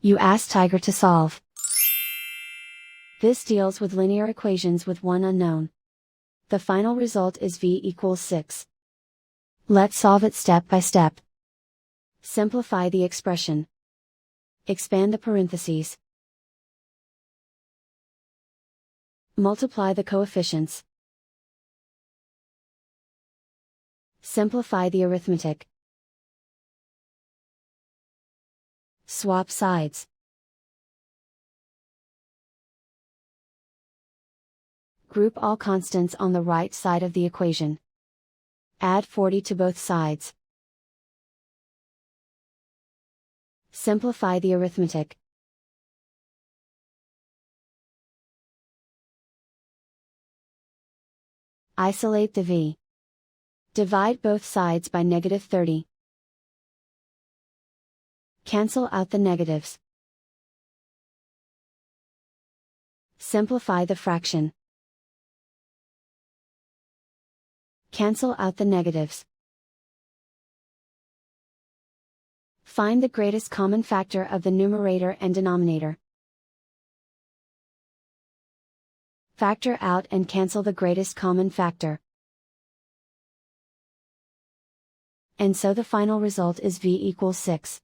You ask Tiger to solve. This deals with linear equations with one unknown. The final result is v equals 6. Let's solve it step by step. Simplify the expression. Expand the parentheses. Multiply the coefficients. Simplify the arithmetic. Swap sides. Group all constants on the right side of the equation. Add 40 to both sides. Simplify the arithmetic. Isolate the v. Divide both sides by -30. Cancel out the negatives. Simplify the fraction. Cancel out the negatives. Find the greatest common factor of the numerator and denominator. Factor out and cancel the greatest common factor. And so the final result is v equals 6.